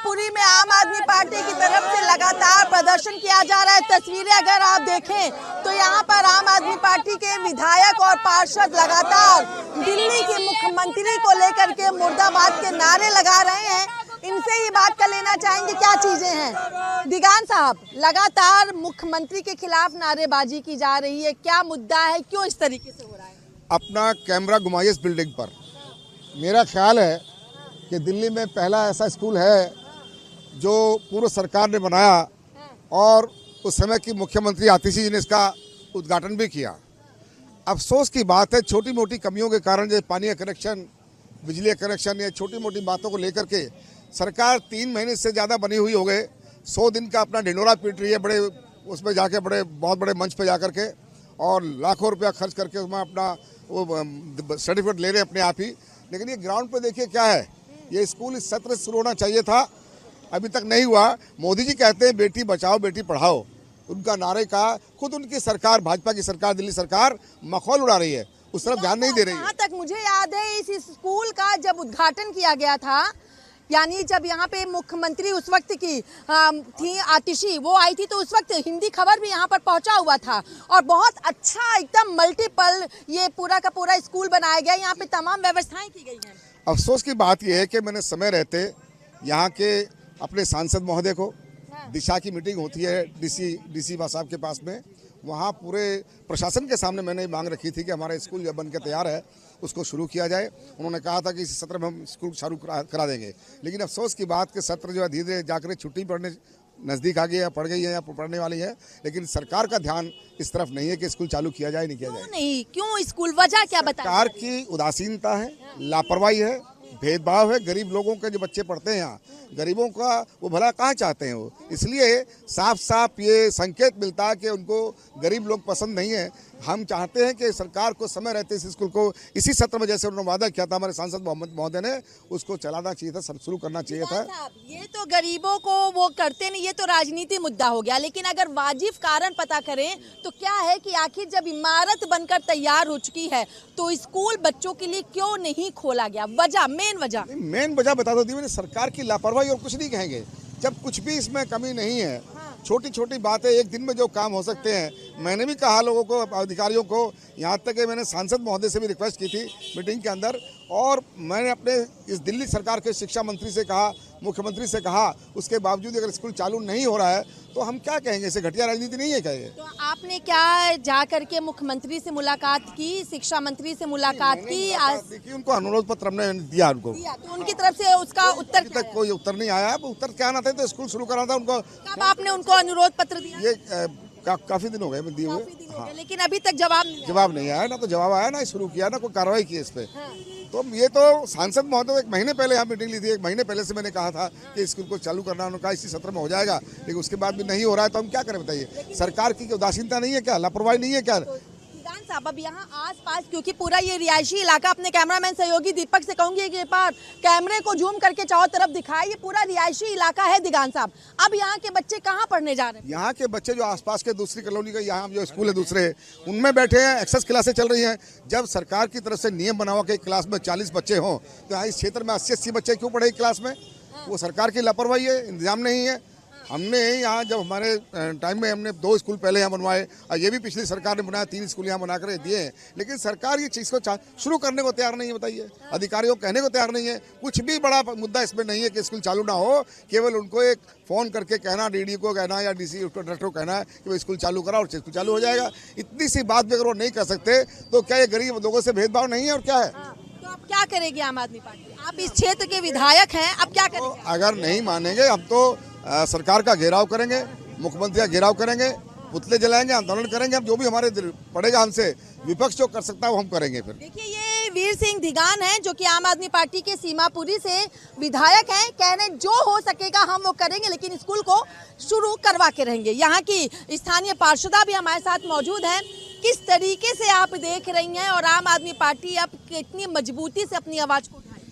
सीमापुरी में आम आदमी पार्टी की तरफ से लगातार प्रदर्शन किया जा रहा है। तस्वीरें अगर आप देखें तो यहाँ पर आम आदमी पार्टी के विधायक और पार्षद लगातार दिल्ली के मुख्यमंत्री को लेकर के मुर्दाबाद के नारे लगा रहे हैं। इनसे ही बात कर लेना चाहेंगे क्या चीजें हैं। दिगान साहब, लगातार मुख्यमंत्री के खिलाफ नारेबाजी की जा रही है, क्या मुद्दा है, क्यों इस तरीके से हो रहा है? अपना कैमरा घुमाइए इस बिल्डिंग पर। मेरा ख्याल है कि दिल्ली में पहला ऐसा स्कूल है जो पूर्व सरकार ने बनाया और उस समय की मुख्यमंत्री आतिशी जी ने इसका उद्घाटन भी किया। अफसोस की बात है, छोटी मोटी कमियों के कारण जैसे पानी का कनेक्शन, बिजली का कनेक्शन, या छोटी मोटी बातों को लेकर के सरकार 3 महीने से ज़्यादा बनी हुई हो गए। 100 दिन का अपना ढिंढोरा पीट रही है, बड़े उसमें जाके बहुत बड़े मंच पे जा कर के, और लाखों रुपया खर्च करके उसमें अपना वो सर्टिफिकेट ले रहे हैं अपने आप ही। लेकिन ये ग्राउंड पे देखिए क्या है। ये स्कूल इस सत्र से शुरू होना चाहिए था, अभी तक नहीं हुआ। मोदी जी कहते हैं बेटी बचाओ बेटी पढ़ाओ, उनका नारे का खुद उनकी सरकार, भाजपा की सरकार, दिल्ली सरकार मखौल उड़ा रही है, उस तरफ ध्यान नहीं दे रही है। जहाँ तक मुझे याद है, इस स्कूल का जब उद्घाटन किया गया था, यानी जब यहाँ पे मुख्यमंत्री उस वक्त की थी आतिशी, वो आई थी, तो उस वक्त हिंदी खबर भी यहाँ पर पहुँचा हुआ था और बहुत अच्छा एकदम मल्टीपल ये पूरा का पूरा स्कूल बनाया गया, यहाँ पे तमाम व्यवस्थाएं की गई हैं। अफसोस की बात यह है कि मैंने समय रहते यहाँ के अपने सांसद महोदय को, दिशा की मीटिंग होती है डीसी साहब के पास में, वहाँ पूरे प्रशासन के सामने मैंने मांग रखी थी कि हमारा स्कूल जब बन के तैयार है उसको शुरू किया जाए। उन्होंने कहा था कि इस सत्र में हम स्कूल शुरू करा देंगे। लेकिन अफसोस की बात कि सत्र जो है धीरे धीरे जाकर छुट्टी पड़ने नज़दीक आ गई है, पड़ गई है या पढ़ने वाली है, लेकिन सरकार का ध्यान इस तरफ नहीं है कि स्कूल चालू किया जाए, नहीं किया जाए। नहीं, क्यों स्कूल, वजह क्या बताएं? सरकार की उदासीनता है, लापरवाही है, भेदभाव है। गरीब लोगों के जो बच्चे पढ़ते हैं यहाँ, गरीबों का वो भला कहाँ चाहते हैं वो, इसलिए साफ साफ ये संकेत मिलता है कि उनको गरीब लोग पसंद नहीं है। हम चाहते हैं कि सरकार को समय रहते इस स्कूल को इसी सत्र में, जैसे उन्होंने वादा किया था हमारे सांसद मोहम्मद महोदय ने, उसको चलाना चाहिए था, शुरू करना चाहिए था। ये तो गरीबों को वो करते नहीं, ये तो राजनीति मुद्दा हो गया। लेकिन अगर वाजिब कारण पता करें तो क्या है कि आखिर जब इमारत बनकर तैयार हो चुकी है तो स्कूल बच्चों के लिए क्यों नहीं खोला गया? वजह, मेन वजह बता दो दी, सरकार की लापरवाही और कुछ नहीं कहेंगे। जब कुछ भी इसमें कमी नहीं है, छोटी छोटी बातें, एक दिन में जो काम हो सकते हैं। मैंने भी कहा लोगों को, अधिकारियों को, यहाँ तक कि मैंने सांसद महोदय से भी रिक्वेस्ट की थी मीटिंग के अंदर, और मैंने अपने इस दिल्ली सरकार के शिक्षा मंत्री से कहा, मुख्यमंत्री से कहा, उसके बावजूद अगर स्कूल चालू नहीं हो रहा है तो हम क्या कहेंगे? इसे घटिया राजनीति नहीं है क्या ये? तो आपने क्या जा करके मुख्यमंत्री से मुलाकात की, शिक्षा मंत्री से मुलाकात की? देखिए, उनको अनुरोध पत्र हमने दिया, उनको तो उनकी तरफ से उसका उत्तर तक कोई उत्तर नहीं आया। उत्तर क्या आना था, तो स्कूल शुरू करना था उनको। कब आपने उनको अनुरोध पत्र दिया? ये काफी दिन हो गए दिए हुए, हाँ। लेकिन अभी तक जवाब नहीं आया। ना तो जवाब आया, ना शुरू किया, ना कोई कार्रवाई की इस पे। तो ये तो सांसद महोदय 1 महीने पहले यहाँ मीटिंग ली थी, 1 महीने पहले से मैंने कहा था कि स्कूल को चालू करना, उन्होंने कहा इसी सत्र में हो जाएगा, लेकिन उसके बाद भी नहीं हो रहा है। तो हम क्या करें बताइए? सरकार की उदासीनता नहीं है क्या, लापरवाही नहीं है क्या? साहब, अब यहाँ आसपास, क्योंकि पूरा ये रिहायशी इलाका, अपने कैमरामैन सहयोगी दीपक से कहूंगी कि पर कैमरे को झूम करके चारों तरफ दिखाए, ये पूरा रिहायशी इलाका है दिगान साहब। अब यहाँ के बच्चे कहाँ पढ़ने जा रहे हैं? यहाँ के बच्चे जो आसपास के दूसरी कॉलोनी का यहाँ जो स्कूल है दूसरे, उनमें बैठे हैं, एक्सेस क्लासें चल रही हैं। जब सरकार की तरफ से नियम बना हुआ कि क्लास में 40 बच्चे हों, तो यहाँ इस क्षेत्र में 80-80 बच्चे क्यों पढ़े क्लास में? वो सरकार की लापरवाही है, इंतजाम नहीं है। हमने यहाँ जब हमारे टाइम में हमने 2 स्कूल पहले यहाँ बनवाए, और ये भी पिछली सरकार ने बनाया, 3 स्कूल यहाँ बना कर दिए हैं। लेकिन सरकार ये चीज़ को शुरू करने को तैयार नहीं है। बताइए, अधिकारियों को कहने को तैयार नहीं है। कुछ भी बड़ा मुद्दा इसमें नहीं है कि स्कूल चालू ना हो, केवल उनको एक फ़ोन करके कहना, डीडी को कहना या डीसी डायरेक्टर को कहना है कि वो स्कूल चालू करा और स्कूल चालू हो जाएगा। इतनी सी बात भी अगर वो नहीं कर सकते तो क्या ये गरीब लोगों से भेदभाव नहीं है और क्या है? तो अब क्या करेगी आम आदमी पार्टी? आप इस क्षेत्र के विधायक हैं, अब क्या करेंगे? अगर नहीं मानेंगे, हम तो सरकार का घेराव करेंगे, मुख्यमंत्री का घेराव करेंगे, पुतले जलाएंगे, आंदोलन करेंगे। हम जो भी हमारे पड़ेगा, हमसे विपक्ष जो कर सकता है वो हम करेंगे। फिर देखिए, ये वीर सिंह दिगान हैं जो कि आम आदमी पार्टी के सीमापुरी से विधायक हैं। कह रहे हैं जो हो सकेगा हम वो करेंगे, लेकिन स्कूल को शुरू करवा के रहेंगे। यहाँ की स्थानीय पार्षदा भी हमारे साथ मौजूद हैं। किस तरीके से आप देख रही हैं और आम आदमी पार्टी अब कितनी मजबूती से अपनी आवाज़ को उठाए?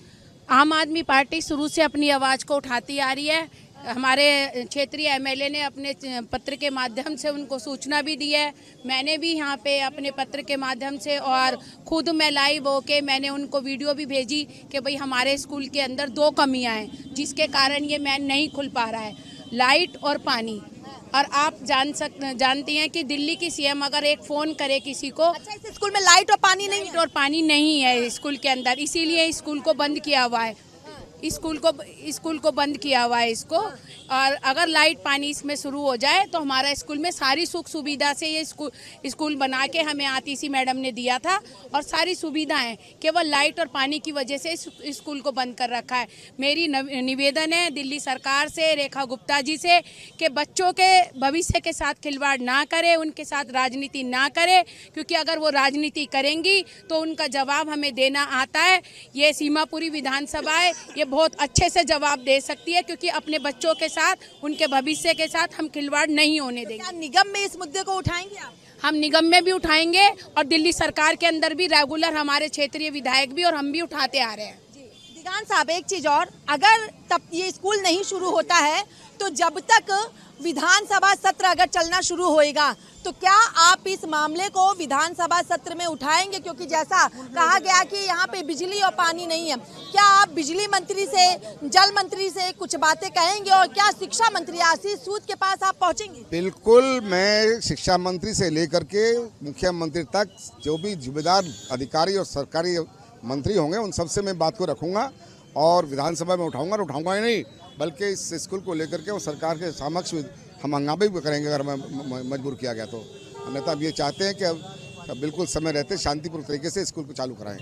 आम आदमी पार्टी शुरू से अपनी आवाज़ को उठाती आ रही है। हमारे क्षेत्रीय एमएलए ने अपने पत्र के माध्यम से उनको सूचना भी दी है। मैंने भी यहाँ पे अपने पत्र के माध्यम से और खुद मैं लाइव होके मैंने उनको वीडियो भी भेजी कि भाई हमारे स्कूल के अंदर 2 कमियां हैं जिसके कारण ये मैन नहीं खुल पा रहा है, लाइट और पानी। और आप जानती हैं कि दिल्ली की सीएम अगर एक फ़ोन करे किसी को, अच्छा, इस स्कूल में लाइट और पानी नहीं है? और पानी नहीं है स्कूल के अंदर, इसीलिए स्कूल को बंद किया हुआ है। स्कूल को बंद किया हुआ है इसको। और अगर लाइट पानी इसमें शुरू हो जाए तो हमारा स्कूल में सारी सुख सुविधा से ये स्कूल बना के हमें आतिशी मैडम ने दिया था और सारी सुविधाएं केवल लाइट और पानी की वजह से स्कूल को बंद कर रखा है। मेरी निवेदन है दिल्ली सरकार से, रेखा गुप्ता जी से, कि बच्चों के भविष्य के साथ खिलवाड़ ना करे, उनके साथ राजनीति ना करे, क्योंकि अगर वो राजनीति करेंगी तो उनका जवाब हमें देना आता है। ये सीमापुरी विधानसभा है, ये बहुत अच्छे से जवाब दे सकती है, क्योंकि अपने बच्चों के साथ, उनके भविष्य के साथ हम खिलवाड़ नहीं होने देंगे। क्या निगम में इस मुद्दे को उठाएंगे आप? हम निगम में भी उठाएंगे और दिल्ली सरकार के अंदर भी रेगुलर हमारे क्षेत्रीय विधायक भी और हम भी उठाते आ रहे हैं। दिगान साहब, एक चीज और, अगर तब ये स्कूल नहीं शुरू होता है तो जब तक विधानसभा सत्र अगर चलना शुरू होएगा तो क्या आप इस मामले को विधानसभा सत्र में उठाएंगे? क्योंकि जैसा कहा गया कि यहाँ पे बिजली और पानी नहीं है, क्या आप बिजली मंत्री से, जल मंत्री से कुछ बातें कहेंगे? और क्या शिक्षा मंत्री आशीष सूद के पास आप पहुँचेंगे? बिल्कुल, मैं शिक्षा मंत्री से लेकर के मुख्यमंत्री तक जो भी जिम्मेदार अधिकारी और सरकारी मंत्री होंगे उन सबसे मैं बात को रखूँगा और विधानसभा में उठाऊँगा ही नहीं, बल्कि इस स्कूल को लेकर के वो सरकार के समक्ष हम हंगामे भी करेंगे अगर मजबूर किया गया तो। अन्यथा हम ये चाहते हैं कि अब बिल्कुल समय रहते शांतिपूर्ण तरीके से स्कूल को चालू कराएं।